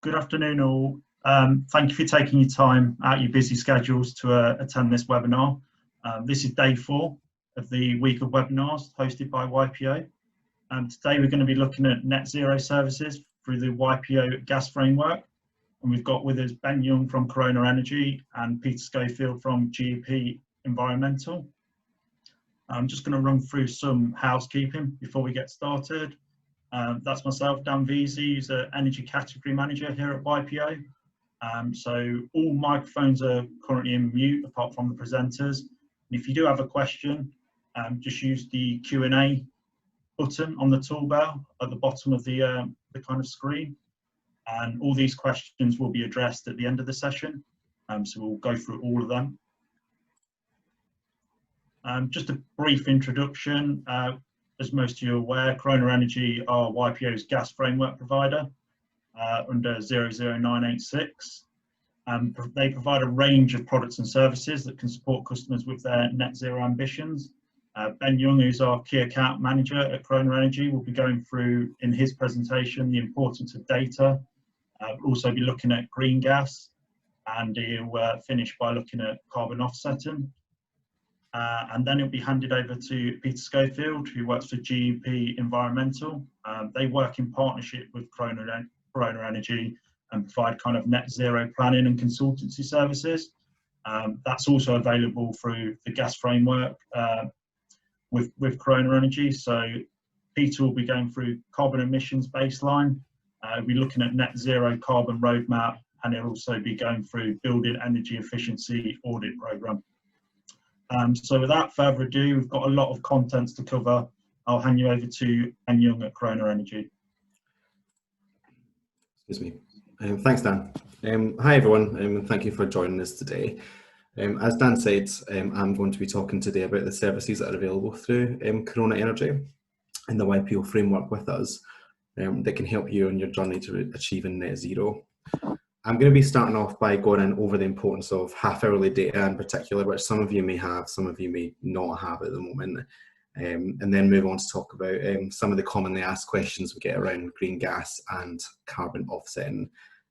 Good afternoon all. Thank you for taking your time out of your busy schedules to attend this webinar. This is day 4 of the week of webinars hosted by YPO. Today we're going to be looking at net zero services through the YPO Gas framework. And we've got with us Ben Young from Corona Energy and Peter Schofield from GEP Environmental. I'm just going to run through some housekeeping before we get started. That's myself, Dan Veazey, who's an Energy Category Manager here at YPO. So all microphones are currently in mute apart from the presenters. And if you do have a question, just use the Q&A button on the toolbar at the bottom of the kind of screen. And all these questions will be addressed at the end of the session. So we'll go through all of them. Just a brief introduction. As most of you are aware, Corona Energy are YPO's gas framework provider under 00986. They provide a range of products and services that can support customers with their net zero ambitions. Ben Young, who's our key account manager at Corona Energy, will be going through in his presentation the importance of data. We'll also be looking at green gas, and he'll finish by looking at carbon offsetting. And then it'll be handed over to Peter Schofield, who works for GEP Environmental. They work in partnership with Corona Energy and provide kind of net zero planning and consultancy services. That's also available through the gas framework with Corona Energy. So Peter will be going through carbon emissions baseline. We'll be looking at net zero carbon roadmap, and he'll also be going through building energy efficiency audit program. So without further ado, we've got a lot of contents to cover. I'll hand you over to Ben Young at Corona Energy. Excuse me. Thanks, Dan. Hi everyone, and thank you for joining us today. As Dan said, I'm going to be talking today about the services that are available through Corona Energy and the YPO framework with us that can help you on your journey to achieving net zero. I'm going to be starting off by going in over the importance of half-hourly data in particular, which some of you may have, some of you may not have at the moment, and then move on to talk about some of the commonly asked questions we get around green gas and carbon offsetting.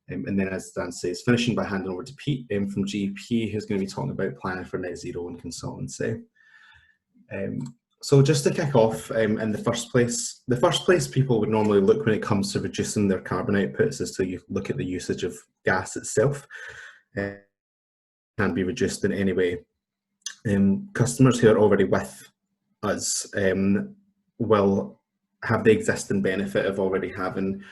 And then, as Dan says, finishing by handing over to Pete from GEP, who's going to be talking about planning for net zero and consultancy. So just to kick off, in the first place people would normally look when it comes to reducing their carbon outputs is to look at the usage of gas itself. Can be reduced in any way. Customers who are already with us will have the existing benefit of already having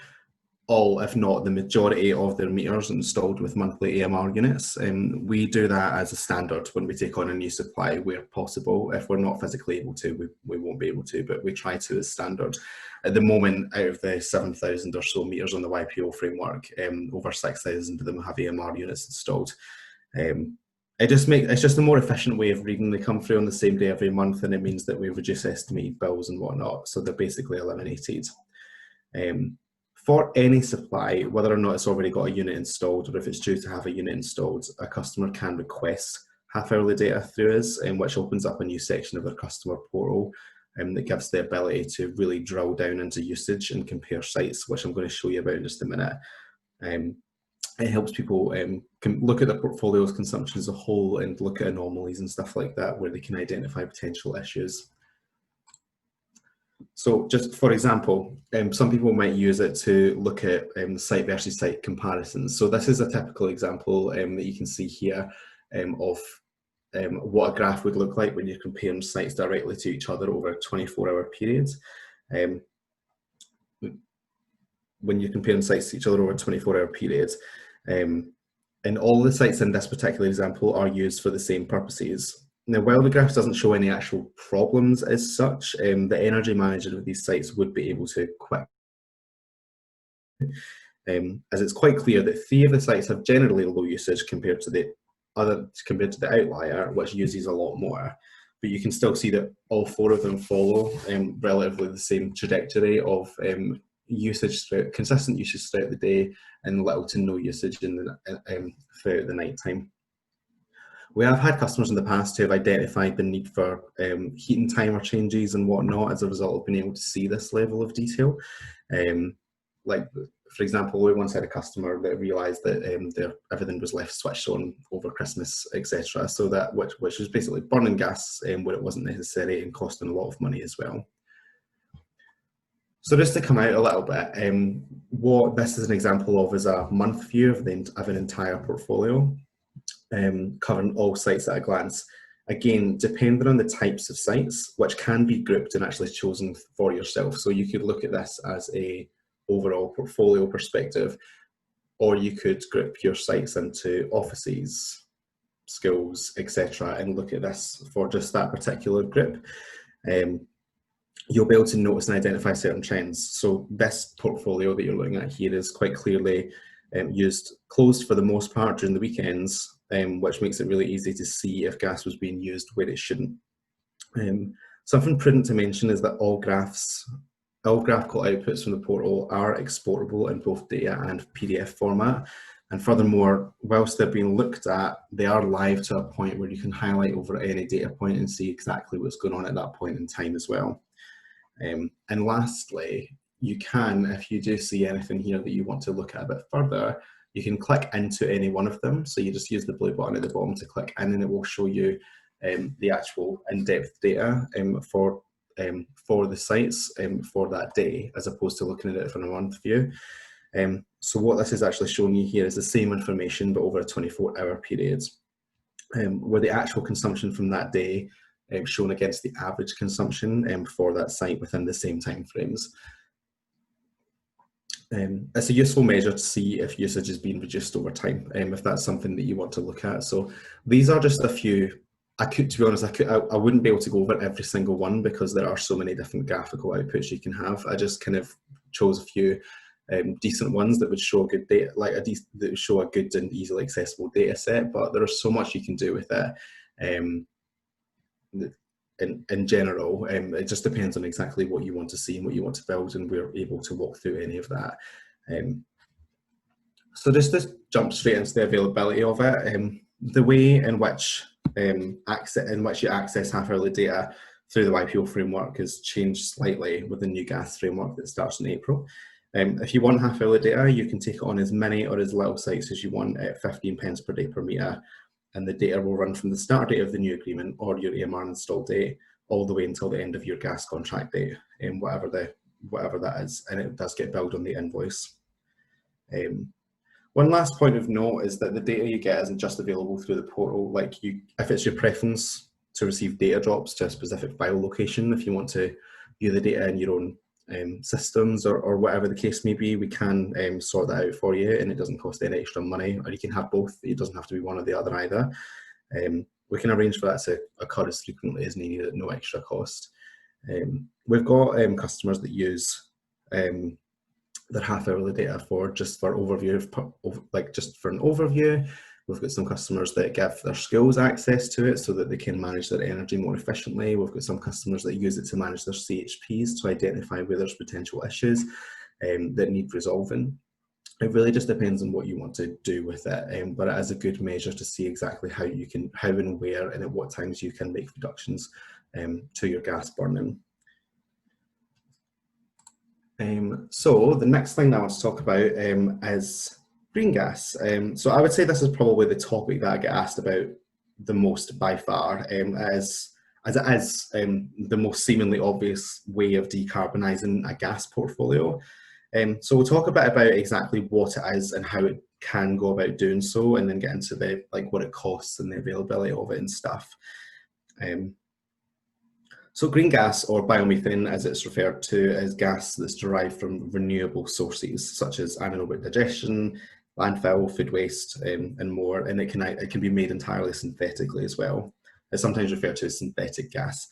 all, if not the majority of their meters installed with monthly AMR units. We do that as a standard when we take on a new supply where possible. If we're not physically able to, we won't be able to, but we try to as standard. At the moment, out of the 7,000 or so meters on the YPO framework, over 6,000 of them have AMR units installed. It's just a more efficient way of reading. They come through on the same day every month, and it means that we reduce estimated bills and whatnot, so they're basically eliminated. For any supply, whether or not it's already got a unit installed or if it's due to have a unit installed, a customer can request half-hourly data through us, which opens up a new section of their customer portal that gives the ability to really drill down into usage and compare sites, which I'm going to show you about in just a minute. It helps people can look at their portfolio's consumption as a whole and look at anomalies and stuff like that where they can identify potential issues. So just for example, some people might use it to look at site versus site comparisons. So this is a typical example that you can see here of what a graph would look like when you're comparing sites directly to each other over a 24-hour period. When you're comparing sites to each other over a 24-hour period. And all the sites in this particular example are used for the same purposes. Now, while the graph doesn't show any actual problems as such, the energy manager of these sites would be able to quit. As it's quite clear that 3 of the sites have generally low usage compared to the outlier, which uses a lot more. But you can still see that all 4 of them follow relatively the same trajectory of consistent usage throughout the day and little to no usage throughout the night time. We have had customers in the past who have identified the need for heating timer changes and whatnot as a result of being able to see this level of detail. Like for example, we once had a customer that realised that everything was left switched on over Christmas, etc. So that which was basically burning gas where it wasn't necessary and costing a lot of money as well. So just to come out a little bit, what this is an example of is a month view of an entire portfolio, covering all sites at a glance. Again, depending on the types of sites, which can be grouped and actually chosen for yourself. So you could look at this as a overall portfolio perspective, or you could group your sites into offices, schools, etc., and look at this for just that particular group. You'll be able to notice and identify certain trends. So this portfolio that you're looking at here is quite clearly closed for the most part during the weekends, which makes it really easy to see if gas was being used where it shouldn't. Something prudent to mention is that all graphical outputs from the portal are exportable in both data and PDF format. And furthermore, whilst they're being looked at, they are live to a point where you can highlight over any data point and see exactly what's going on at that point in time as well. And lastly, you can, if you do see anything here that you want to look at a bit further, you can click into any one of them. So you just use the blue button at the bottom to click in, and it will show you the actual in-depth data for the sites for that day, as opposed to looking at it from a month view. So what this is actually showing you here is the same information, but over a 24-hour period, where the actual consumption from that day shown against the average consumption for that site within the same time frames. It's a useful measure to see if usage is being reduced over time, if that's something that you want to look at. So these are just a few. To be honest, I wouldn't be able to go over every single one because there are so many different graphical outputs you can have. I just kind of chose a few decent ones that would show good data, that would show a good and easily accessible data set. But there is so much you can do with it. In general, it just depends on exactly what you want to see and what you want to build, and we're able to walk through any of that. So just to jump straight into the availability of it, the way in which you access half-hourly data through the YPO framework has changed slightly with the new gas framework that starts in April. If you want half-hourly data, you can take it on as many or as little sites as you want at 15 pence per day per metre, and the data will run from the start date of the new agreement or your AMR install date all the way until the end of your gas contract date, whatever that is, and it does get billed on the invoice. One last point of note is that the data you get isn't just available through the portal. If it's your preference to receive data drops to a specific file location, if you want to view the data in your own systems or whatever the case may be, we can sort that out for you, and it doesn't cost any extra money. Or you can have both. It doesn't have to be one or the other either. We can arrange for that to occur as frequently as needed at no extra cost. We've got customers that use their half-hourly data for an overview. We've got some customers that give their schools access to it so that they can manage their energy more efficiently. We've got some customers that use it to manage their CHPs to identify where there's potential issues that need resolving. It really just depends on what you want to do with it, but it is a good measure to see exactly how and where and at what times you can make reductions to your gas burning. So the next thing that I want to talk about is green gas. So I would say this is probably the topic that I get asked about the most by far, as it is the most seemingly obvious way of decarbonising a gas portfolio. So we'll talk a bit about exactly what it is and how it can go about doing so, and then get into what it costs and the availability of it and stuff. So green gas, or biomethane as it's referred to, is gas that's derived from renewable sources such as anaerobic digestion, landfill, food waste, and more, and it can be made entirely synthetically as well. It's sometimes referred to as synthetic gas.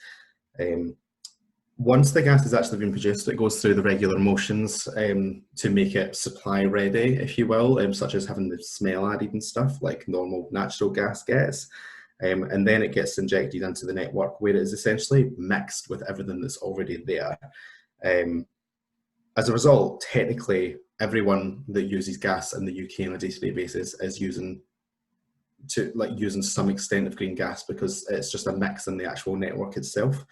Once the gas has actually been produced, it goes through the regular motions to make it supply ready, if you will, such as having the smell added and stuff like normal natural gas gets. And then it gets injected into the network, where it is essentially mixed with everything that's already there. As a result, technically, everyone that uses gas in the UK on a day-to-day basis is using some extent of green gas, because it's just a mix in the actual network itself.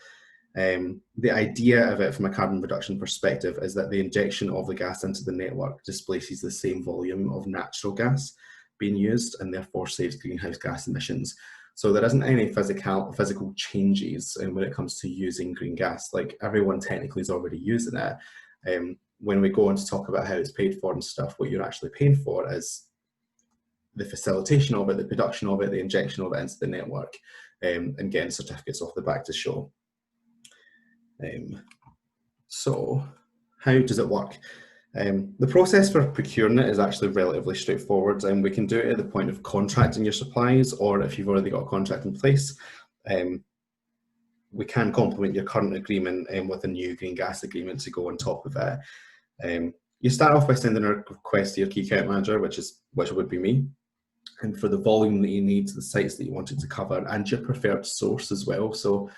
The idea of it from a carbon reduction perspective is that the injection of the gas into the network displaces the same volume of natural gas being used and therefore saves greenhouse gas emissions. So there isn't any physical changes when it comes to using green gas. Like, everyone technically is already using it. When we go on to talk about how it's paid for and stuff, what you're actually paying for is the facilitation of it, the production of it, the injection of it into the network, and getting certificates off the back to show. So how does it work? The process for procuring it is actually relatively straightforward, and we can do it at the point of contracting your supplies, or if you've already got a contract in place, we can complement your current agreement with a new green gas agreement to go on top of it. You start off by sending a request to your key account manager, which would be me, and for the volume that you need, the sites that you want it to cover, and your preferred source as well. So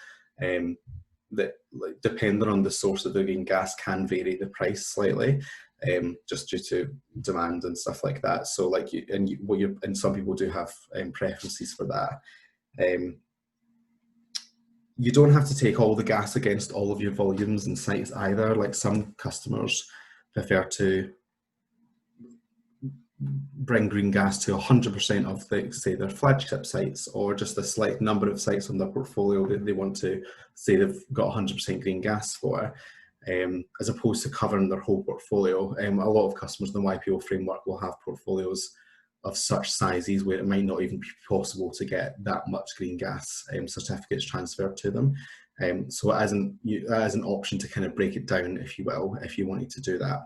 that, like, depending on the source of the green gas, can vary the price slightly, just due to demand and stuff like that. So like, and some people do have preferences for that. You don't have to take all the gas against all of your volumes and sites either. Like, some customers prefer to bring green gas to 100% of say their flagship sites, or just a slight number of sites on their portfolio that they want to say they've got 100% green gas for, as opposed to covering their whole portfolio. A lot of customers in the YPO framework will have portfolios of such sizes where it might not even be possible to get that much green gas certificates transferred to them. So as an option to kind of break it down, if you will, if you wanted to do that.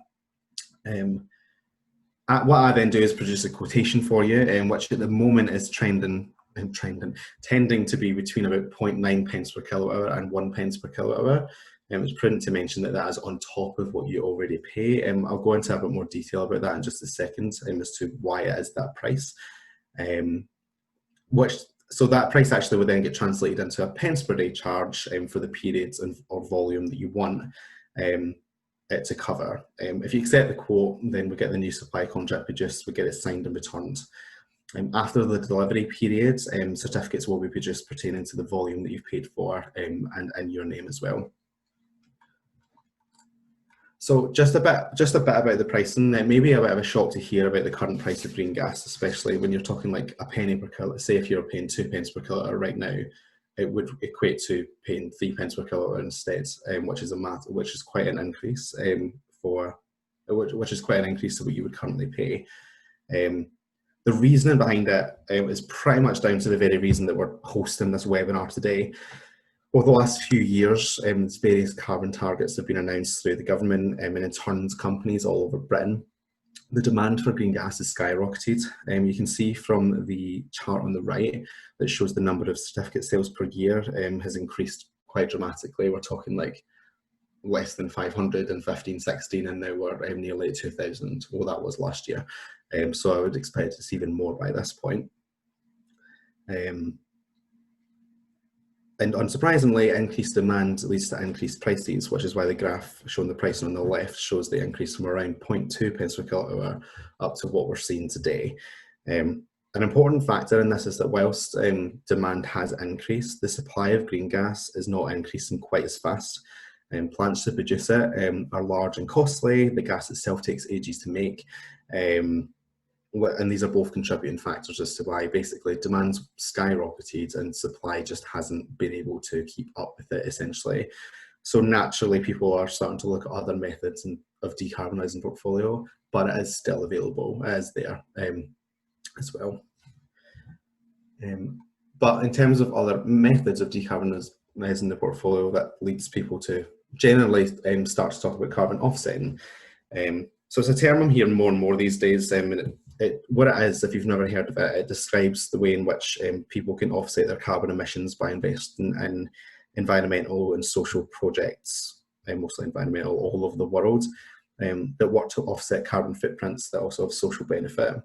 What I then do is produce a quotation for you, which at the moment is tending to be between about 0.9 pence per kilowatt hour and 1 pence per kilowatt hour. It's prudent to mention that that is on top of what you already pay. I'll go into a bit more detail about that in just a second, as to why it is that price. So that price actually would then get translated into a pence per day charge for the periods or volume that you want it to cover. If you accept the quote, then we get the new supply contract produced, we get it signed and returned. After the delivery period, certificates will be produced pertaining to the volume that you've paid for, and your name as well. So just a bit about the pricing. Maybe a bit of a shock to hear about the current price of green gas, especially when you're talking like a penny per kilowatt. Say if you're paying 2 pence per kilowatt hour right now, it would equate to paying 3 pence per kilowatt hour instead, which is quite an increase which is quite an increase to what you would currently pay. The reasoning behind it is pretty much down to the very reason that we're hosting this webinar today. Over the last few years, various carbon targets have been announced through the government and in turn companies all over Britain. The demand for green gas has skyrocketed. You can see from the chart on the right that shows the number of certificate sales per year has increased quite dramatically. We're talking like less than 500 in 15-16, and now we're nearly 2,000. Well, that was last year. So I would expect it's even more by this point. And unsurprisingly, increased demand leads to increased prices, which is why the graph showing the pricing on the left shows the increase from around 0.2 pence per kilowatt hour up to what we're seeing today. An important factor in this is that whilst demand has increased, the supply of green gas is not increasing quite as fast. Plants to produce it are large and costly. The gas itself takes ages to make. And these are both contributing factors as to why basically demand's skyrocketed and supply just hasn't been able to keep up with it, essentially. So naturally, people are starting to look at other methods of decarbonising portfolio, but it is still available, it is there as well. But in terms of other methods of decarbonising the portfolio, that leads people to generally start to talk about carbon offsetting. So it's a term I'm hearing more and more these days. What it is, if you've never heard of it, it describes the way in which people can offset their carbon emissions by investing in environmental and social projects, mostly environmental, all over the world, that work to offset carbon footprints that also have social benefit.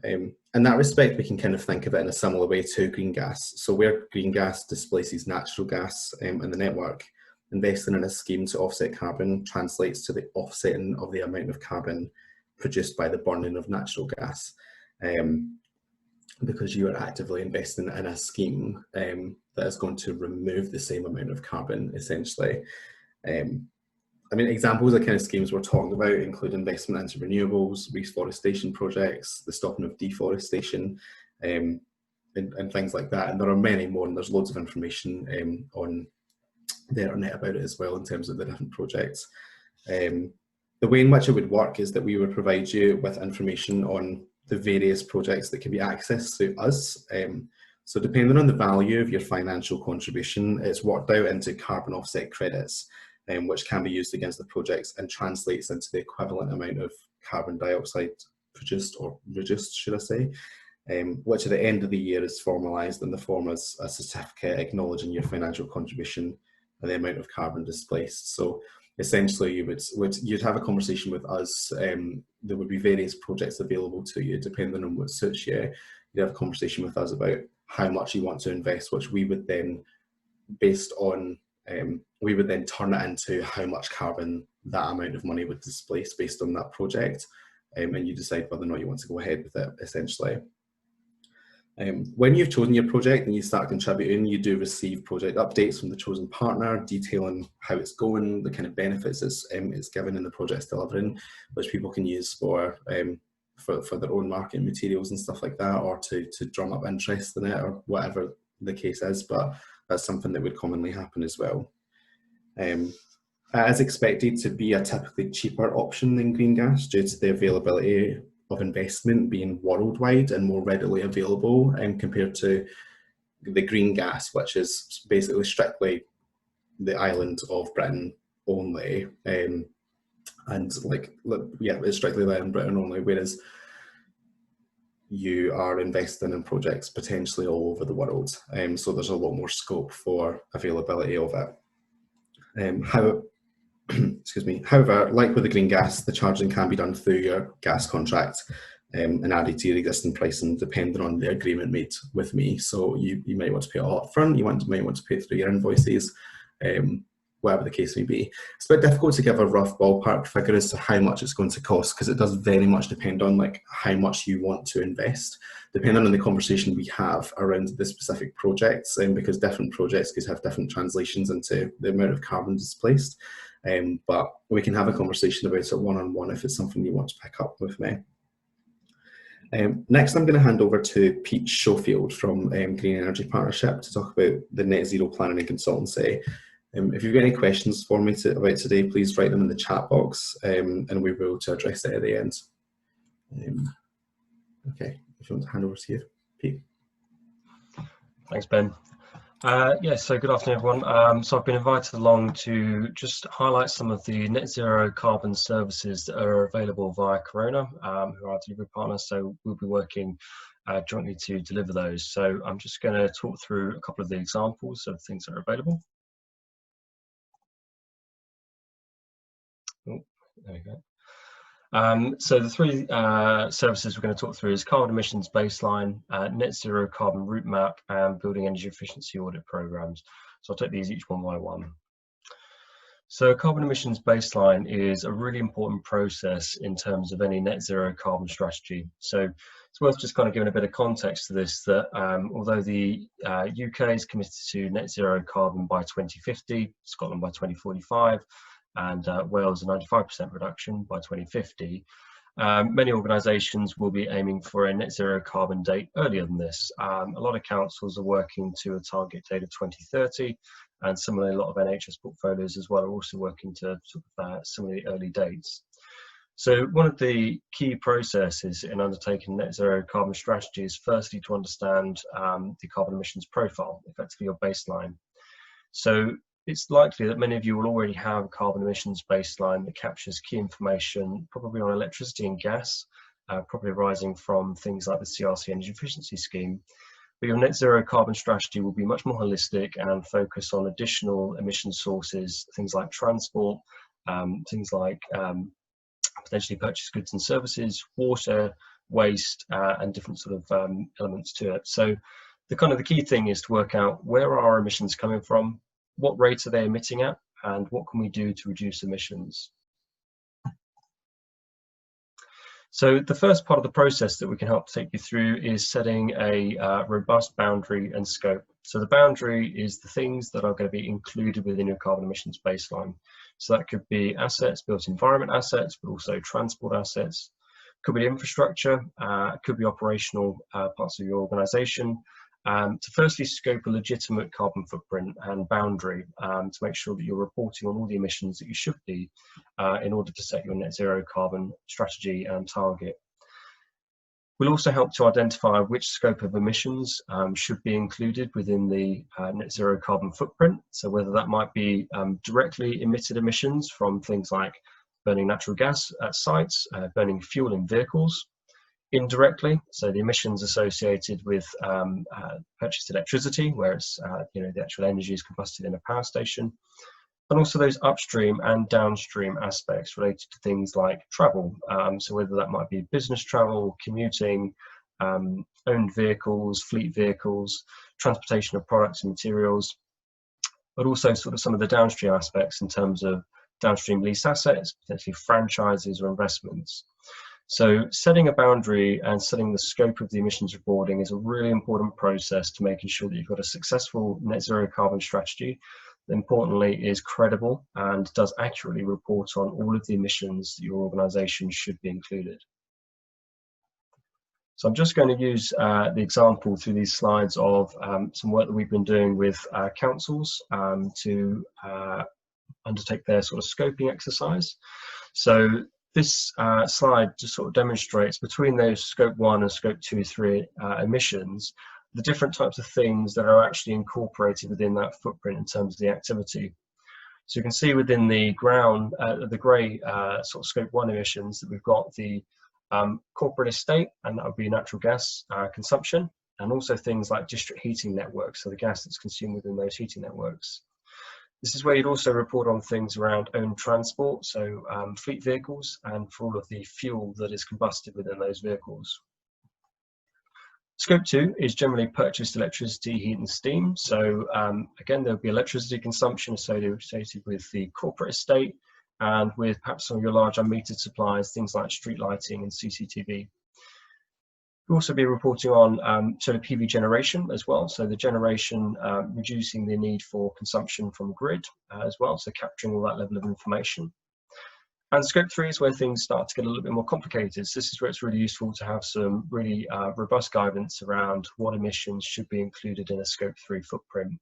In that respect, we can kind of think of it in a similar way to green gas. So where green gas displaces natural gas in the network, investing in a scheme to offset carbon translates to the offsetting of the amount of carbon produced by the burning of natural gas. because you are actively investing in a scheme that is going to remove the same amount of carbon, essentially. I mean, examples of kind of schemes we're talking about include investment into renewables, reforestation projects, the stopping of deforestation, and things like that. And there are many more, and there's loads of information on the internet about it as well in terms of the different projects. The way in which it would work is that we would provide you with information on the various projects that can be accessed through us. So depending on the value of your financial contribution, it's worked out into carbon offset credits, which can be used against the projects and translates into the equivalent amount of carbon dioxide produced, or reduced, should I say, which at the end of the year is formalised in the form as a certificate acknowledging your financial contribution and the amount of carbon displaced. So essentially you'd have a conversation with us. There would be various projects available to you depending on what suits you. You'd have a conversation with us about how much you want to invest, which we would then, based on, we would then turn it into how much carbon that amount of money would displace based on that project, and you decide whether or not you want to go ahead with it, essentially. When you've chosen your project and you start contributing, you do receive project updates from the chosen partner detailing how it's going, the kind of benefits it's given in the project's delivering, which people can use for their own marketing materials and stuff like that, or to drum up interest in it, or whatever the case is. But that's something that would commonly happen as well. It is expected to be a typically cheaper option than green gas due to the availability of investment being worldwide and more readily available, compared to the green gas, which is basically strictly the island of Britain only, and it's strictly the island of Britain only, whereas you are investing in projects potentially all over the world, so there's a lot more scope for availability of it. Excuse me. However, like with the green gas, the charging can be done through your gas contract and added to your existing pricing depending on the agreement made with me. So you might want to pay it all up front, you might want to pay through your invoices, whatever the case may be. It's a bit difficult to give a rough ballpark figure as to how much it's going to cost, because it does very much depend on like how much you want to invest, depending on the conversation we have around the specific projects, because different projects could have different translations into the amount of carbon displaced. But we can have a conversation about it one-on-one if it's something you want to pick up with me. Next, I'm going to hand over to Pete Schofield from Green Energy Partnership to talk about the net zero planning and consultancy. If you've got any questions for me about today, please write them in the chat box, and we will to address it at the end. Okay, if you want to hand over to you, Pete. Thanks, Ben. So good afternoon, everyone. So I've been invited along to just highlight some of the net zero carbon services that are available via Corona, who are our delivery partners. So we'll be working jointly to deliver those. So I'm just going to talk through a couple of the examples of things that are available. Oh, there we go. So the three services we're going to talk through is carbon emissions baseline, net zero carbon route map, and building energy efficiency audit programs. So I'll take these each one by one. So carbon emissions baseline is a really important process in terms of any net zero carbon strategy. So it's worth just kind of giving a bit of context to this, that although the UK is committed to net zero carbon by 2050, Scotland by 2045, and Wales a 95% reduction by 2050. Many organisations will be aiming for a net zero carbon date earlier than this. A lot of councils are working to a target date of 2030, and similarly a lot of NHS portfolios as well are also working to sort of similarly early dates. So one of the key processes in undertaking net zero carbon strategy is firstly to understand the carbon emissions profile, effectively your baseline. So it's likely that many of you will already have a carbon emissions baseline that captures key information, probably on electricity and gas, probably arising from things like the CRC Energy Efficiency Scheme. But your net zero carbon strategy will be much more holistic and focus on additional emission sources, things like transport, things like potentially purchased goods and services, water, waste, and different sort of elements to it. So the key thing is to work out where are our emissions coming from, what rates are they emitting at, and what can we do to reduce emissions. So the first part of the process that we can help take you through is setting a robust boundary and scope. So the boundary is the things that are going to be included within your carbon emissions baseline. So that could be assets, built environment assets, but also transport assets. Could be infrastructure, could be operational parts of your organisation. To firstly scope a legitimate carbon footprint and boundary to make sure that you're reporting on all the emissions that you should be in order to set your net zero carbon strategy and target. We'll also help to identify which scope of emissions should be included within the net zero carbon footprint. So whether that might be directly emitted emissions from things like burning natural gas at sites, burning fuel in vehicles, indirectly, so the emissions associated with purchased electricity, where it's the actual energy is combusted in a power station, and also those upstream and downstream aspects related to things like travel. So whether that might be business travel, commuting, owned vehicles, fleet vehicles, transportation of products and materials, but also sort of some of the downstream aspects in terms of downstream lease assets, potentially franchises or investments. So setting a boundary and setting the scope of the emissions reporting is a really important process to making sure that you've got a successful net zero carbon strategy that importantly is credible and does accurately report on all of the emissions that your organisation should be included. So I'm just going to use the example through these slides of some work that we've been doing with councils to undertake their sort of scoping exercise. So this slide just sort of demonstrates between those scope 1 and scope 2, 3 emissions, the different types of things that are actually incorporated within that footprint in terms of the activity. So you can see within the the grey sort of scope 1 emissions that we've got the corporate estate, and that would be natural gas consumption, and also things like district heating networks, so the gas that's consumed within those heating networks. This is where you'd also report on things around owned transport, so fleet vehicles, and for all of the fuel that is combusted within those vehicles. Scope 2 is generally purchased electricity, heat and steam. So again, there'll be electricity consumption associated with the corporate estate and with perhaps some of your large unmetered supplies, things like street lighting and CCTV. We'll also be reporting on solar PV generation as well, so the generation reducing the need for consumption from grid as well, so capturing all that level of information. And scope 3 is where things start to get a little bit more complicated. So this is where it's really useful to have some really robust guidance around what emissions should be included in a scope 3 footprint.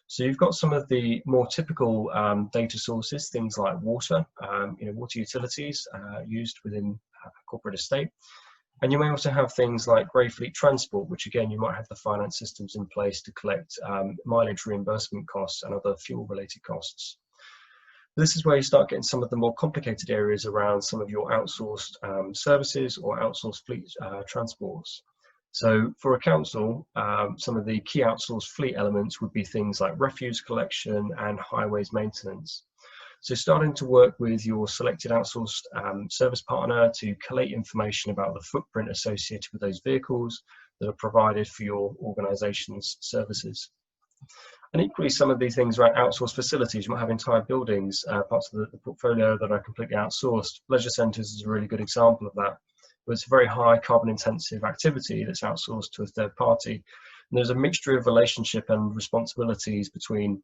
So you've got some of the more typical data sources, things like water, water utilities used within a corporate estate. And you may also have things like grey fleet transport, which again, you might have the finance systems in place to collect mileage reimbursement costs and other fuel related costs. This is where you start getting some of the more complicated areas around some of your outsourced services or outsourced fleet transports. So for a council, some of the key outsourced fleet elements would be things like refuse collection and highways maintenance. So starting to work with your selected outsourced service partner to collate information about the footprint associated with those vehicles that are provided for your organisation's services. And equally, some of these things around outsourced facilities, you might have entire buildings, parts of the portfolio that are completely outsourced. Leisure centres is a really good example of that. But it's a very high carbon intensive activity that's outsourced to a third party. And there's a mixture of relationship and responsibilities between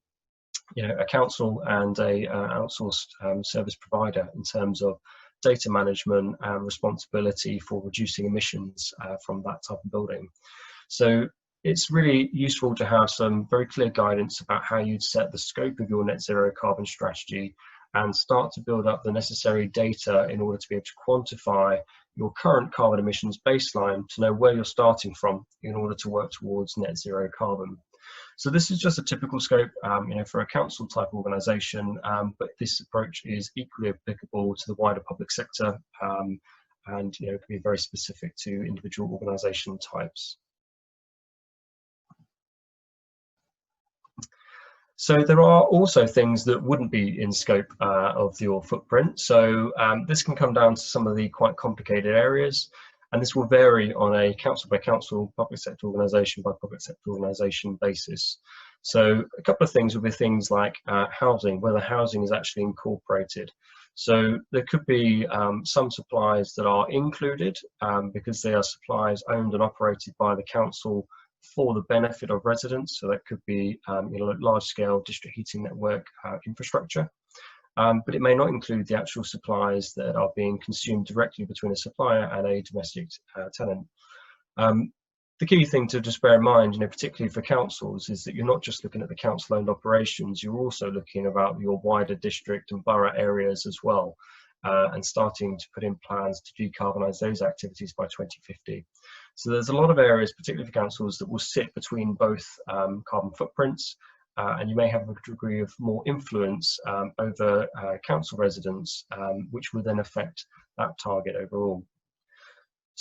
a council and a outsourced service provider in terms of data management and responsibility for reducing emissions from that type of building. So it's really useful to have some very clear guidance about how you'd set the scope of your net zero carbon strategy and start to build up the necessary data in order to be able to quantify your current carbon emissions baseline to know where you're starting from in order to work towards net zero carbon. So this is just a typical scope, for a council type organisation, but this approach is equally applicable to the wider public sector, and can be very specific to individual organisation types. So there are also things that wouldn't be in scope of your footprint. So this can come down to some of the quite complicated areas, and this will vary on a council by council, public sector organisation by public sector organisation basis. So a couple of things will be things like housing, whether housing is actually incorporated. So there could be some supplies that are included because they are supplies owned and operated by the council for the benefit of residents. So that could be large-scale district heating network infrastructure. But it may not include the actual supplies that are being consumed directly between a supplier and a domestic tenant. The key thing to just bear in mind, particularly for councils, is that you're not just looking at the council-owned operations, you're also looking about your wider district and borough areas as well, and starting to put in plans to decarbonise those activities by 2050. So there's a lot of areas, particularly for councils, that will sit between both carbon footprints, and you may have a degree of more influence over council residents, which will then affect that target overall.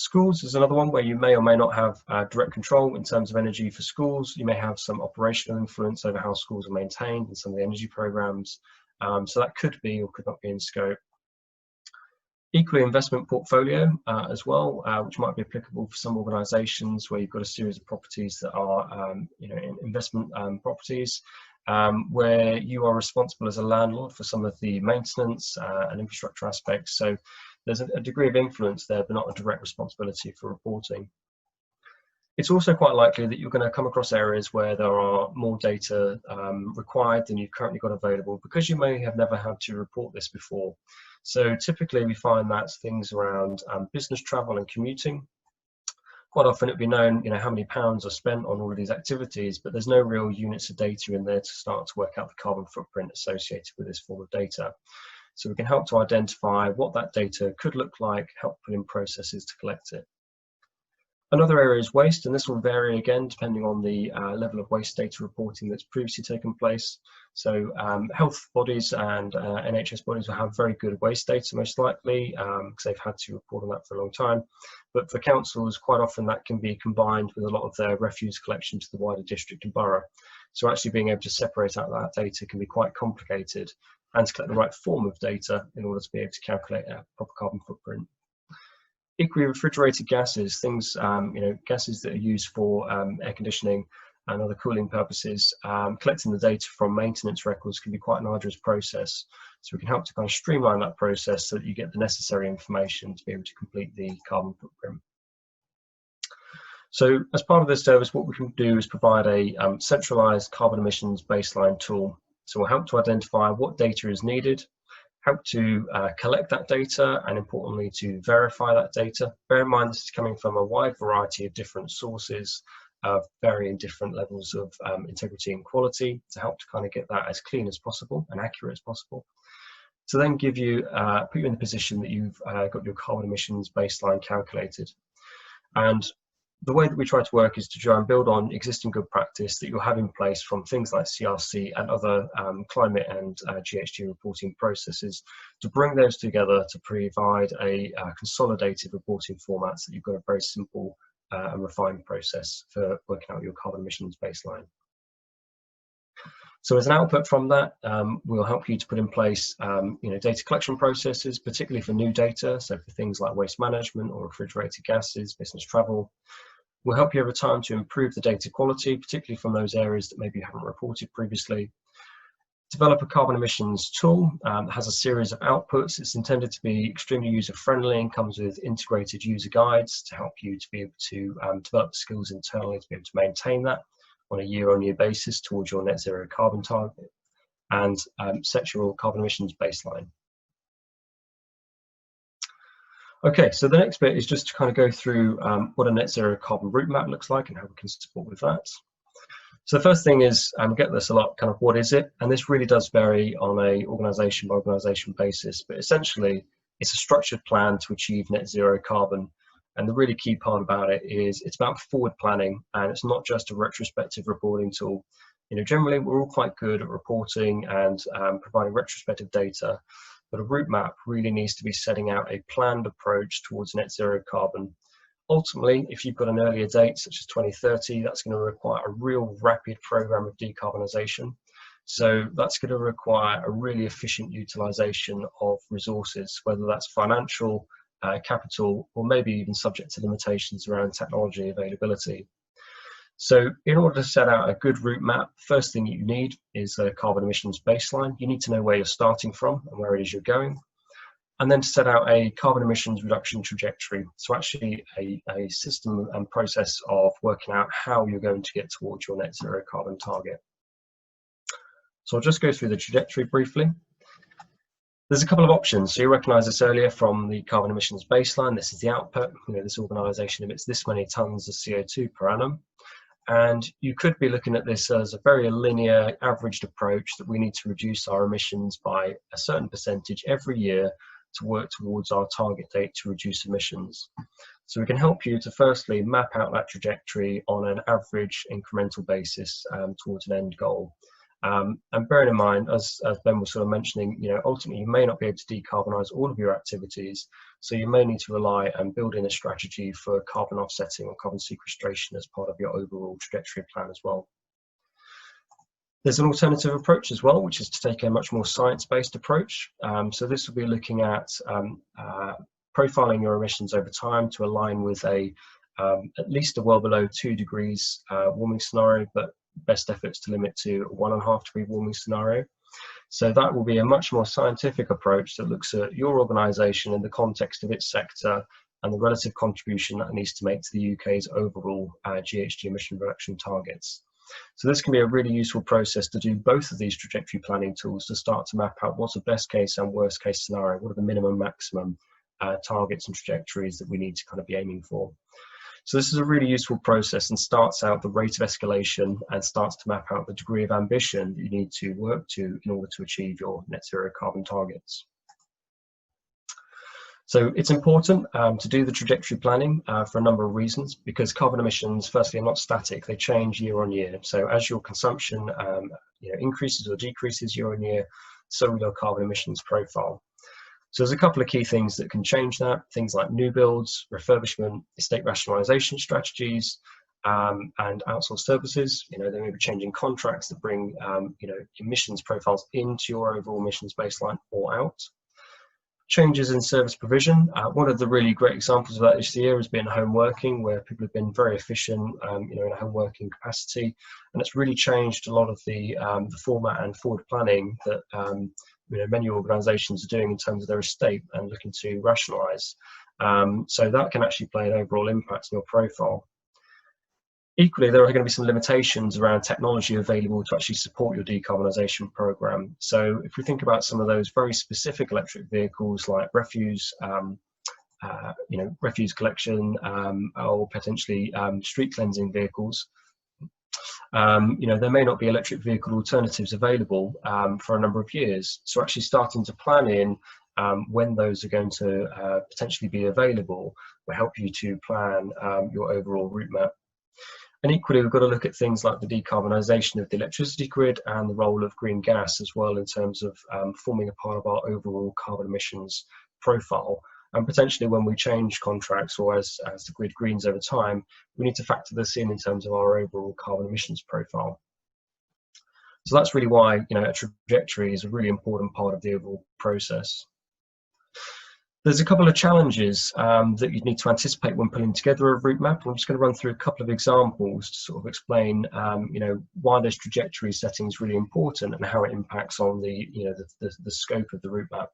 Schools is another one where you may or may not have direct control in terms of energy for schools. You may have some operational influence over how schools are maintained and some of the energy programs. So that could be or could not be in scope. Equally, investment portfolio as well, which might be applicable for some organisations where you've got a series of properties that are investment properties, where you are responsible as a landlord for some of the maintenance and infrastructure aspects. So there's a degree of influence there, but not a direct responsibility for reporting. It's also quite likely that you're going to come across areas where there are more data required than you've currently got available, because you may have never had to report this before. So typically we find that's things around business travel and commuting. Quite often it'll be known, how many pounds are spent on all of these activities, but there's no real units of data in there to start to work out the carbon footprint associated with this form of data. So we can help to identify what that data could look like, help put in processes to collect it. Another area is waste, and this will vary again depending on the level of waste data reporting that's previously taken place. So health bodies and NHS bodies will have very good waste data most likely, because they've had to report on that for a long time. But for councils, quite often that can be combined with a lot of their refuse collection to the wider district and borough. So actually being able to separate out that data can be quite complicated, and to collect the right form of data in order to be able to calculate a proper carbon footprint. Equally, refrigerated gases, things, gases that are used for air conditioning and other cooling purposes, collecting the data from maintenance records can be quite an arduous process. So we can help to kind of streamline that process so that you get the necessary information to be able to complete the carbon footprint. So as part of this service, what we can do is provide a centralized carbon emissions baseline tool. So we'll help to identify what data is needed, help to collect that data, and importantly to verify that data. Bear in mind this is coming from a wide variety of different sources of varying different levels of integrity and quality, to help to kind of get that as clean as possible and accurate as possible, to then give you, put you in the position that you've got your carbon emissions baseline calculated. And the way that we try to work is to try and build on existing good practice that you'll have in place from things like CRC and other climate and GHG reporting processes, to bring those together to provide a consolidated reporting format so that you've got a very simple and refined process for working out your carbon emissions baseline. So as an output from that, we'll help you to put in place data collection processes, particularly for new data, so for things like waste management or refrigerated gases, business travel. We'll help you over time to improve the data quality, particularly from those areas that maybe you haven't reported previously. Develop a carbon emissions tool that has a series of outputs. It's intended to be extremely user-friendly and comes with integrated user guides to help you to be able to develop skills internally to be able to maintain that on a year-on-year basis towards your net zero carbon target, and set your carbon emissions baseline. Okay, so the next bit is just to kind of go through what a net zero carbon route map looks like and how we can support with that. So the first thing is, get this a lot, kind of what is it? And this really does vary on a organisation by organisation basis, but essentially it's a structured plan to achieve net zero carbon. And the really key part about it is it's about forward planning, and it's not just a retrospective reporting tool. Generally we're all quite good at reporting and providing retrospective data, but a route map really needs to be setting out a planned approach towards net zero carbon. Ultimately, if you've got an earlier date, such as 2030, that's going to require a real rapid program of decarbonisation. So that's going to require a really efficient utilisation of resources, whether that's financial, capital, or maybe even subject to limitations around technology availability. So in order to set out a good route map, first thing you need is a carbon emissions baseline. You need to know where you're starting from and where it is you're going. and then to set out a carbon emissions reduction trajectory. So actually a system and process of working out how you're going to get towards your net zero carbon target. So I'll just go through the trajectory briefly. There's a couple of options. So you recognise this earlier from the carbon emissions baseline. This is the output. This organisation emits this many tonnes of CO2 per annum. And you could be looking at this as a very linear, averaged approach that we need to reduce our emissions by a certain percentage every year to work towards our target date to reduce emissions. So we can help you to firstly map out that trajectory on an average incremental basis towards an end goal. And bearing in mind, as Ben was sort of mentioning, ultimately you may not be able to decarbonise all of your activities, so you may need to rely on building a strategy for carbon offsetting or carbon sequestration as part of your overall trajectory plan as well. There's an alternative approach as well, which is to take a much more science-based approach. So this will be looking at profiling your emissions over time to align with at least a well below 2 degrees warming scenario, but best efforts to limit to a 1.5 degree warming scenario. So that will be a much more scientific approach that looks at your organisation in the context of its sector and the relative contribution that it needs to make to the UK's overall GHG emission reduction targets. So this can be a really useful process to do both of these trajectory planning tools to start to map out what's a best case and worst case scenario, what are the minimum maximum targets and trajectories that we need to kind of be aiming for. So this is a really useful process and starts out the rate of escalation and starts to map out the degree of ambition that you need to work to in order to achieve your net zero carbon targets. So it's important to do the trajectory planning for a number of reasons, because carbon emissions, firstly, are not static, they change year on year. So as your consumption increases or decreases year on year, so will your carbon emissions profile. So there's a couple of key things that can change that, things like new builds, refurbishment, estate rationalisation strategies, and outsourced services. They may be changing contracts that bring emissions profiles into your overall emissions baseline or out. Changes in service provision. One of the really great examples of that this year has been home working, where people have been very efficient in a home working capacity, and it's really changed a lot of the format and forward planning that many organisations are doing in terms of their estate and looking to rationalise. So that can actually play an overall impact on your profile. Equally, there are going to be some limitations around technology available to actually support your decarbonisation programme. So if we think about some of those very specific electric vehicles like refuse, refuse collection, or potentially street cleansing vehicles, there may not be electric vehicle alternatives available for a number of years. So actually starting to plan in when those are going to potentially be available will help you to plan your overall route map. And equally, we've got to look at things like the decarbonisation of the electricity grid and the role of green gas as well in terms of forming a part of our overall carbon emissions profile. And potentially when we change contracts or as the grid greens over time, we need to factor this in terms of our overall carbon emissions profile. So that's really why a trajectory is a really important part of the overall process. There's a couple of challenges that you'd need to anticipate when putting together a route map. I'm just going to run through a couple of examples to sort of explain, why this trajectory setting is really important and how it impacts on the scope of the route map.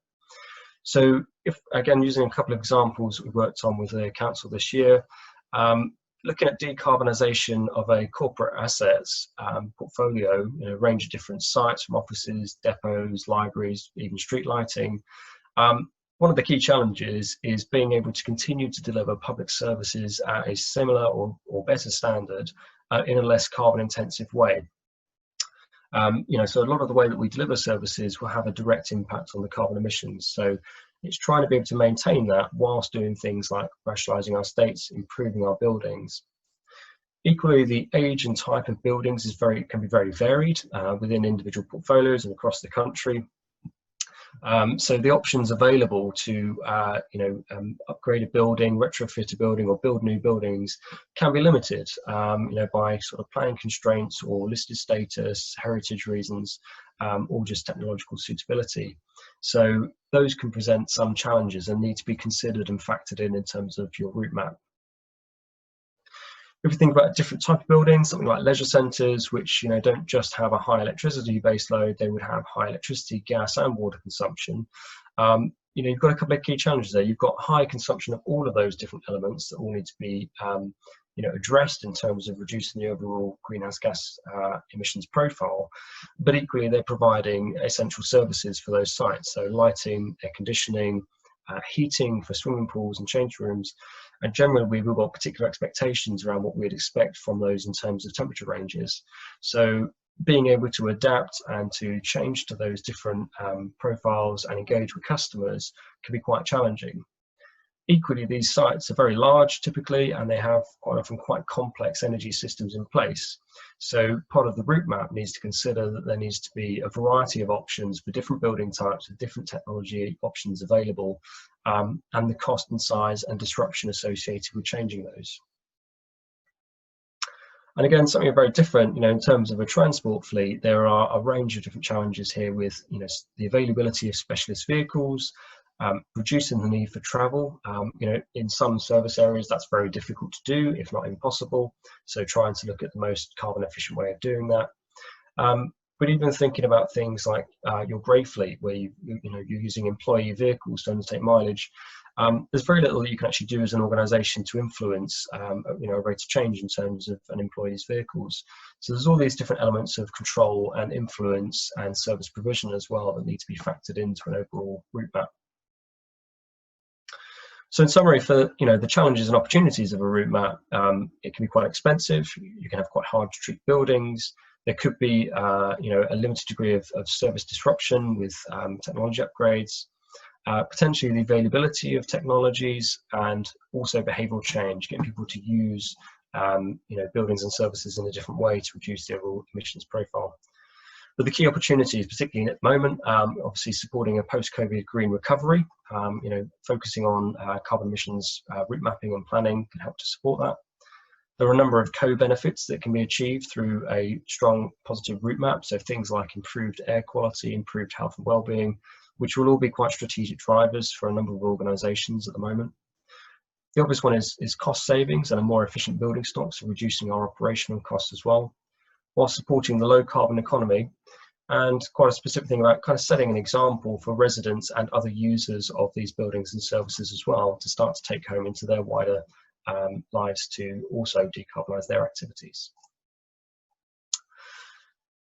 So, if again using a couple of examples we worked on with the council this year, looking at decarbonisation of a corporate assets portfolio, a range of different sites from offices, depots, libraries, even street lighting. One of the key challenges is being able to continue to deliver public services at a similar or better standard in a less carbon intensive way. So a lot of the way that we deliver services will have a direct impact on the carbon emissions. So it's trying to be able to maintain that whilst doing things like rationalising our estates, improving our buildings. Equally, the age and type of buildings can be very varied within individual portfolios and across the country. So the options available to upgrade a building, retrofit a building, or build new buildings can be limited, by sort of planning constraints or listed status, heritage reasons, or just technological suitability. So those can present some challenges and need to be considered and factored in terms of your route map. If we think about a different type of buildings, something like leisure centres, which don't just have a high electricity base load, they would have high electricity, gas and water consumption. you've got a couple of key challenges there. You've got high consumption of all of those different elements that all need to be addressed in terms of reducing the overall greenhouse gas emissions profile, but equally they're providing essential services for those sites, so lighting, air conditioning, heating for swimming pools and change rooms, and generally we've got particular expectations around what we'd expect from those in terms of temperature ranges. So being able to adapt and to change to those different profiles and engage with customers can be quite challenging. Equally, these sites are very large typically, and they have quite often quite complex energy systems in place. So part of the route map needs to consider that there needs to be a variety of options for different building types with different technology options available, and the cost and size and disruption associated with changing those. And again, something very different, in terms of a transport fleet, there are a range of different challenges here with, the availability of specialist vehicles, reducing the need for travel. In some service areas, that's very difficult to do, if not impossible. So trying to look at the most carbon efficient way of doing that. But even thinking about things like your grey fleet, where you're using employee vehicles to undertake mileage, there's very little that you can actually do as an organisation to influence a rate of change in terms of an employee's vehicles. So there's all these different elements of control and influence and service provision as well that need to be factored into an overall route map. So in summary, for the challenges and opportunities of a route map, it can be quite expensive. You can have quite hard to treat buildings. There could be a limited degree of service disruption with technology upgrades, potentially the availability of technologies, and also behavioural change, getting people to use buildings and services in a different way to reduce the overall emissions profile. But the key opportunities, particularly at the moment, obviously supporting a post-COVID green recovery, focusing on carbon emissions route mapping and planning can help to support that. There are a number of co-benefits that can be achieved through a strong positive route map, so things like improved air quality, improved health and well-being, which will all be quite strategic drivers for a number of organisations at the moment. The obvious one is cost savings and a more efficient building stock, so reducing our operational costs as well, while supporting the low carbon economy, and quite a specific thing about kind of setting an example for residents and other users of these buildings and services as well, to start to take home into their wider lives to also decarbonise their activities.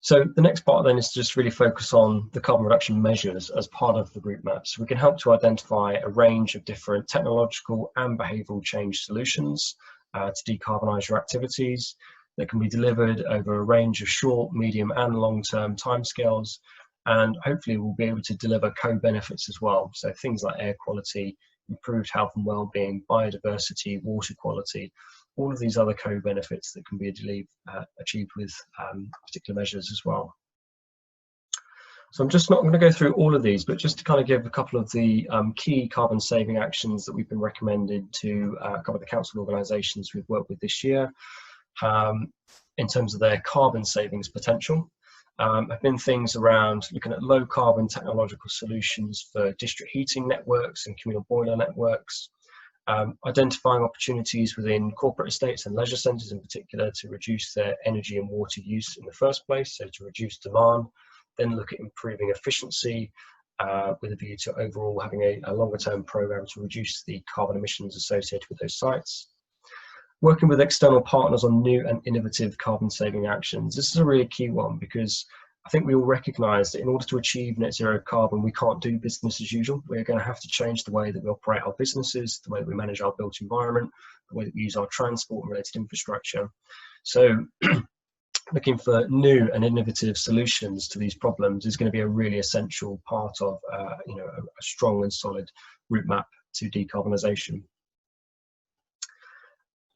So the next part then is to just really focus on the carbon reduction measures as part of the route map. So we can help to identify a range of different technological and behavioural change solutions to decarbonise your activities that can be delivered over a range of short, medium and long-term timescales, and hopefully we'll be able to deliver co-benefits as well. So things like air quality, improved health and well-being, biodiversity, water quality, all of these other co-benefits that can be achieved with particular measures as well. So I'm just not going to go through all of these, but just to kind of give a couple of the key carbon saving actions that we've been recommended to a couple of the council organisations we've worked with this year in terms of their carbon savings potential. Have been things around looking at low carbon technological solutions for district heating networks and communal boiler networks, identifying opportunities within corporate estates and leisure centres in particular to reduce their energy and water use in the first place, so to reduce demand, then look at improving efficiency with a view to overall having a longer term programme to reduce the carbon emissions associated with those sites. Working with external partners on new and innovative carbon saving actions. This is a really key one because I think we all recognise that in order to achieve net zero carbon, we can't do business as usual. We're going to have to change the way that we operate our businesses, the way that we manage our built environment, the way that we use our transport and related infrastructure. So looking for new and innovative solutions to these problems is going to be a really essential part of a strong and solid route map to decarbonisation.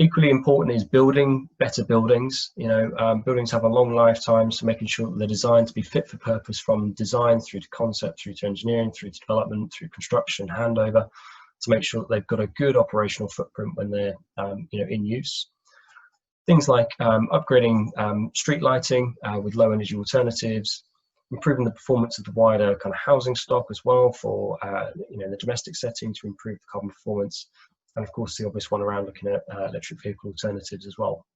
Equally important is building better buildings. Buildings have a long lifetime, so making sure that they're designed to be fit for purpose from design through to concept, through to engineering, through to development, through construction, handover, to make sure that they've got a good operational footprint when they're in use. Things like upgrading street lighting with low energy alternatives, improving the performance of the wider kind of housing stock as well for the domestic setting to improve the carbon performance. And of course, the obvious one around looking at electric vehicle alternatives as well.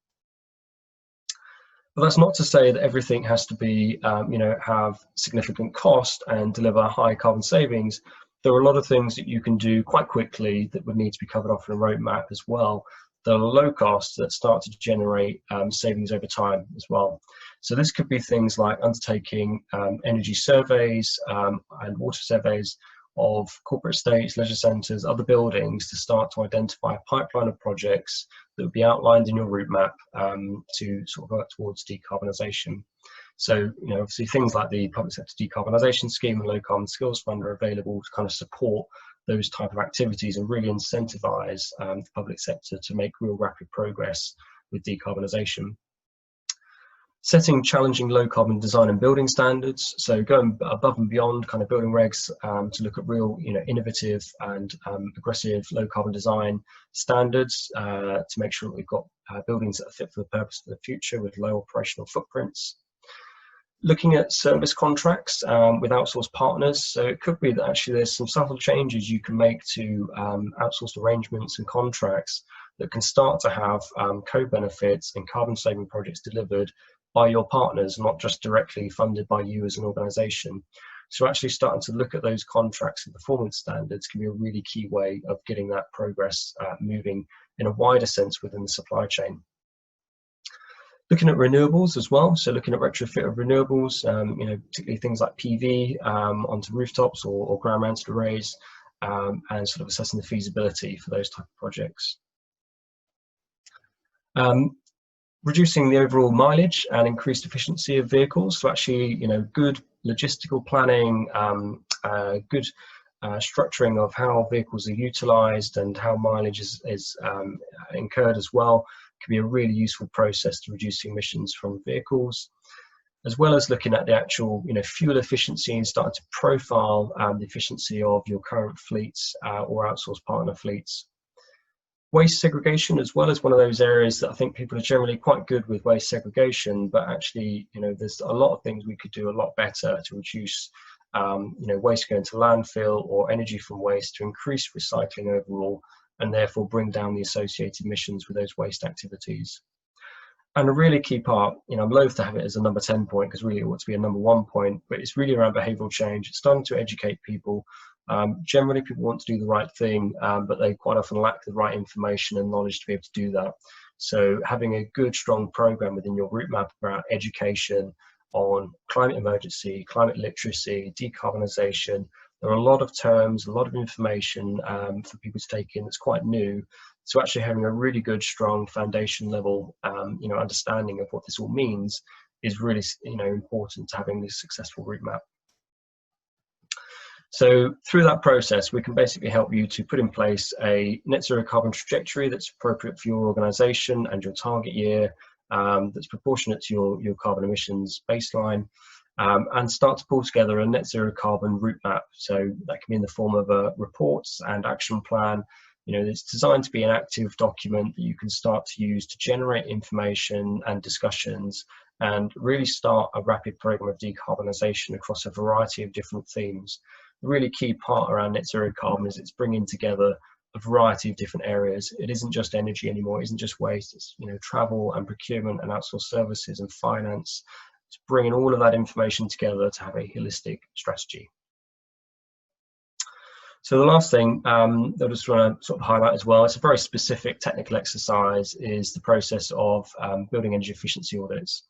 But that's not to say that everything has to be, have significant cost and deliver high carbon savings. there are a lot of things that you can do quite quickly that would need to be covered off in a roadmap as well. That are low cost that start to generate savings over time as well. So this could be things like undertaking energy surveys and water surveys of corporate estates, leisure centres, other buildings to start to identify a pipeline of projects that would be outlined in your route map to sort of work towards decarbonisation. So, obviously things like the Public Sector Decarbonisation Scheme and Low Carbon Skills Fund are available to kind of support those type of activities and really incentivise the public sector to make real rapid progress with decarbonisation. Setting challenging low carbon design and building standards, so going above and beyond kind of building regs to look at real innovative and aggressive low carbon design standards to make sure that we've got buildings that are fit for the purpose of the future with low operational footprints. Looking at service contracts with outsourced partners, so it could be that actually there's some subtle changes you can make to outsourced arrangements and contracts that can start to have co-benefits and carbon saving projects delivered by your partners, not just directly funded by you as an organisation. So actually starting to look at those contracts and performance standards can be a really key way of getting that progress moving in a wider sense within the supply chain. Looking at renewables as well, so looking at retrofit of renewables, particularly things like PV onto rooftops or ground-mounted arrays, and sort of assessing the feasibility for those type of projects. Reducing the overall mileage and increased efficiency of vehicles, so actually, good logistical planning, good structuring of how vehicles are utilised and how mileage is incurred as well, can be a really useful process to reducing emissions from vehicles, as well as looking at the actual fuel efficiency and starting to profile the efficiency of your current fleets or outsourced partner fleets. Waste segregation as well is one of those areas that I think people are generally quite good with waste segregation, but actually there's a lot of things we could do a lot better to reduce waste going to landfill or energy from waste to increase recycling overall, and therefore bring down the associated emissions with those waste activities. And a really key part, I'm loath to have it as a number 10 point because really it ought to be a number 1 point, but it's really around behavioural change. It's starting to educate people. Generally people want to do the right thing, but they quite often lack the right information and knowledge to be able to do that. So having a good, strong programme within your route map about education on climate emergency, climate literacy, decarbonisation. There are a lot of terms, a lot of information for people to take in that's quite new. So actually having a really good, strong foundation level, understanding of what this all means is really, important to having this successful route map. So through that process, we can basically help you to put in place a net zero carbon trajectory that's appropriate for your organisation and your target year, that's proportionate to your carbon emissions baseline, and start to pull together a net zero carbon route map. So that can be in the form of a reports and action plan. It's designed to be an active document that you can start to use to generate information and discussions and really start a rapid program of decarbonisation across a variety of different themes. The really key part around net zero carbon is it's bringing together a variety of different areas. It isn't just energy anymore, it isn't just waste, it's travel and procurement and outsourced services and finance. It's bringing all of that information together to have a holistic strategy. So the last thing that I just want to sort of highlight as well, it's a very specific technical exercise, is the process of building energy efficiency audits.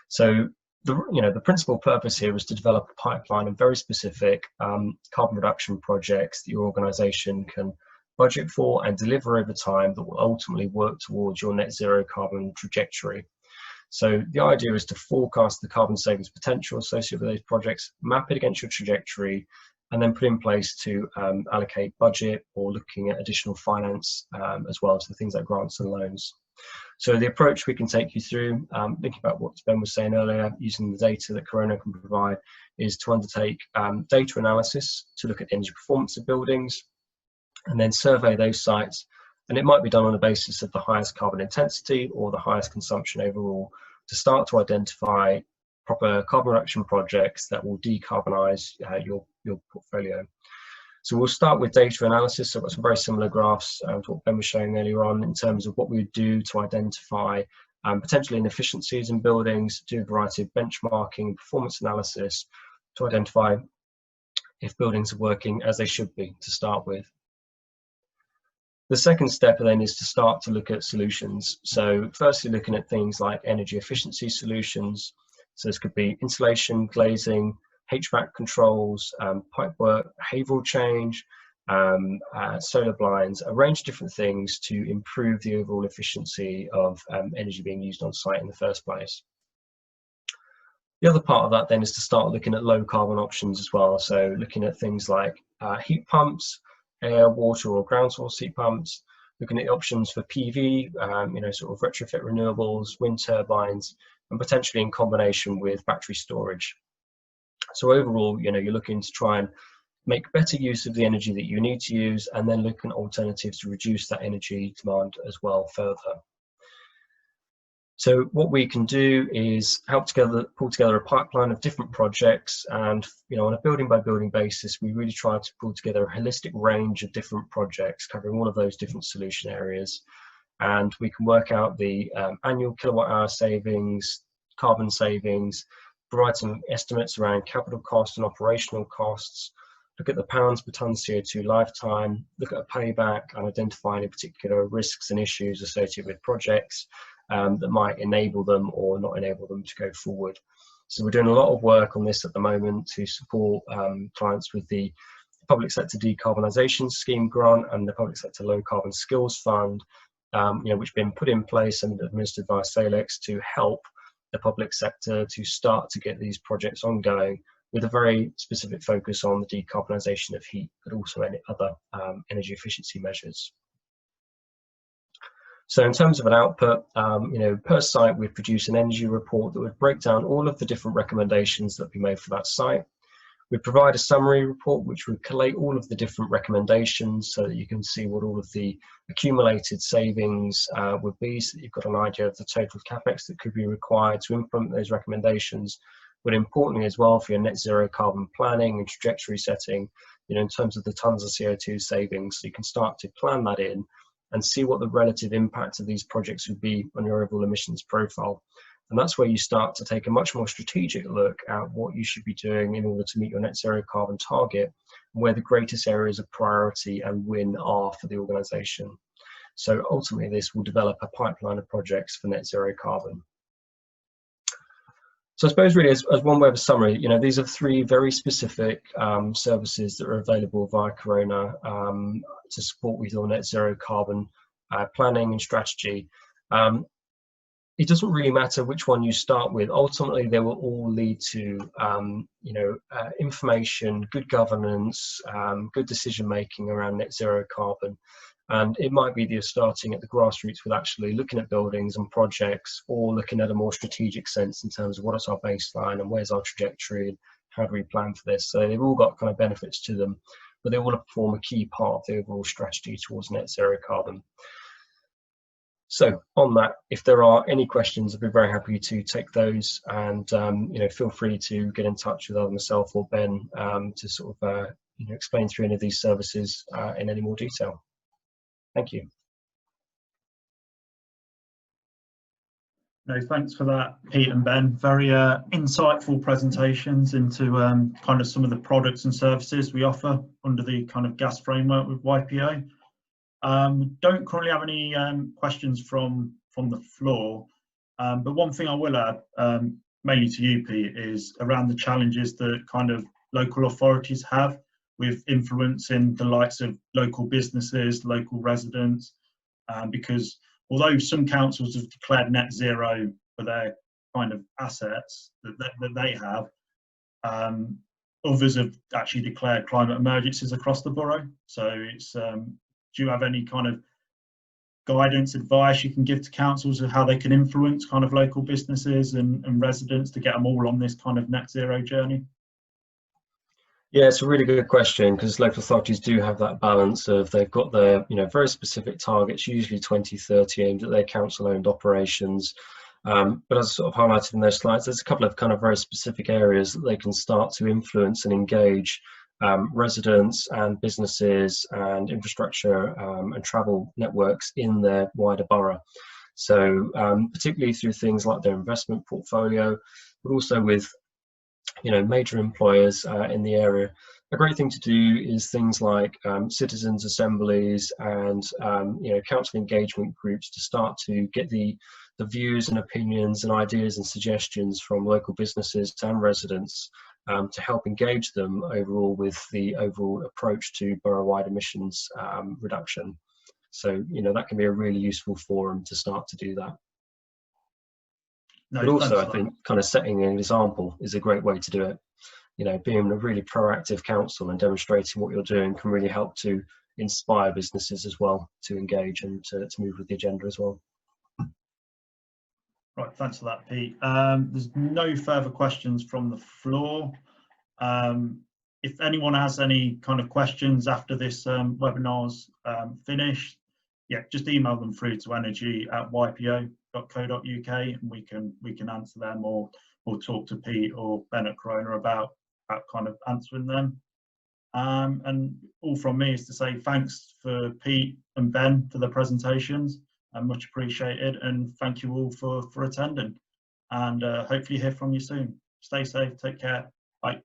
So the principal purpose here is to develop a pipeline of very specific carbon reduction projects that your organisation can budget for and deliver over time that will ultimately work towards your net zero carbon trajectory. So the idea is to forecast the carbon savings potential associated with those projects, map it against your trajectory, and then put in place to allocate budget or looking at additional finance as well, to things like grants and loans. So the approach we can take you through, thinking about what Ben was saying earlier, using the data that Corona can provide, is to undertake data analysis to look at the energy performance of buildings and then survey those sites. And it might be done on the basis of the highest carbon intensity or the highest consumption overall to start to identify proper carbon reduction projects that will decarbonise your portfolio. So we'll start with data analysis. So I've got some very similar graphs to what Ben was showing earlier on in terms of what we would do to identify potential inefficiencies in buildings, do a variety of benchmarking, performance analysis to identify if buildings are working as they should be to start with. The second step then is to start to look at solutions. So firstly, looking at things like energy efficiency solutions. So this could be insulation, glazing, HVAC controls, pipework, behavioural change, solar blinds, a range of different things to improve the overall efficiency of energy being used on site in the first place. The other part of that then is to start looking at low carbon options as well. So looking at things like heat pumps, air, water or ground source heat pumps, looking at the options for PV, sort of retrofit renewables, wind turbines, and potentially in combination with battery storage. So overall, you're looking to try and make better use of the energy that you need to use, and then look at alternatives to reduce that energy demand as well further. So what we can do is pull together a pipeline of different projects, and on a building by building basis, we really try to pull together a holistic range of different projects covering all of those different solution areas. And we can work out the annual kilowatt hour savings, carbon savings, provide some estimates around capital costs and operational costs, look at the pounds per tonne CO2 lifetime, look at a payback, and identify any particular risks and issues associated with projects that might enable them or not enable them to go forward. So we're doing a lot of work on this at the moment to support clients with the Public Sector Decarbonisation Scheme grant and the Public Sector Low Carbon Skills Fund, which have been put in place and administered by Salex to help the public sector to start to get these projects ongoing, with a very specific focus on the decarbonisation of heat, but also any other energy efficiency measures. So in terms of an output, per site, we'd produce an energy report that would break down all of the different recommendations that we made for that site. We'd provide a summary report which would collate all of the different recommendations so that you can see what all of the accumulated savings would be, so that you've got an idea of the total capex that could be required to implement those recommendations. But importantly as well, for your net zero carbon planning and trajectory setting, in terms of the tons of CO2 savings, so you can start to plan that in and see what the relative impact of these projects would be on your overall emissions profile. And that's where you start to take a much more strategic look at what you should be doing in order to meet your net zero carbon target, and where the greatest areas of priority and win are for the organisation. So ultimately, this will develop a pipeline of projects for net zero carbon. So I suppose really as one way of a summary, these are three very specific services that are available via Corona to support with your net zero carbon planning and strategy. It doesn't really matter which one you start with. Ultimately, they will all lead to information, good governance, good decision making around net zero carbon. And it might be that you're starting at the grassroots with actually looking at buildings and projects, or looking at a more strategic sense in terms of what is our baseline and where's our trajectory and how do we plan for this. So they've all got kind of benefits to them, but they all form a key part of the overall strategy towards net zero carbon. So on that, if there are any questions, I'd be very happy to take those, and feel free to get in touch with either myself or Ben to sort of explain through any of these services in any more detail. Thank you. No, thanks for that, Pete and Ben. Very insightful presentations into kind of some of the products and services we offer under the kind of gas framework with YPO. We don't currently have any questions from the floor, but one thing I will add, mainly to you, Pete, is around the challenges that kind of local authorities have with influencing the likes of local businesses, local residents, because although some councils have declared net zero for their kind of assets that they have, others have actually declared climate emergencies across the borough. So it's, do you have any kind of guidance, advice you can give to councils of how they can influence kind of local businesses and residents to get them all on this kind of net zero journey? Yeah, it's a really good question, because local authorities do have that balance of they've got their very specific targets, usually 2030, aimed at their council-owned operations. But as sort of highlighted in those slides, there's a couple of kind of very specific areas that they can start to influence and engage residents and businesses and infrastructure and travel networks in their wider borough. So particularly through things like their investment portfolio, but also with major employers in the area. a great thing to do is things like citizens assemblies and council engagement groups to start to get the views and opinions and ideas and suggestions from local businesses and residents to help engage them overall with the overall approach to borough-wide emissions reduction. So, that can be a really useful forum to start to do that. No, but also, I think kind of setting an example is a great way to do it. Being a really proactive council and demonstrating what you're doing can really help to inspire businesses as well to engage and to move with the agenda as well. Right, thanks for that, Pete. There's no further questions from the floor. If anyone has any kind of questions after this webinar's finished, yeah, just email them through to energy@ypo.co.uk and we can answer them, or talk to Pete or Ben at Corona about kind of answering them. And all from me is to say thanks for Pete and Ben for the presentations, much appreciated, and thank you all for attending, and hopefully hear from you soon. Stay safe, take care, bye.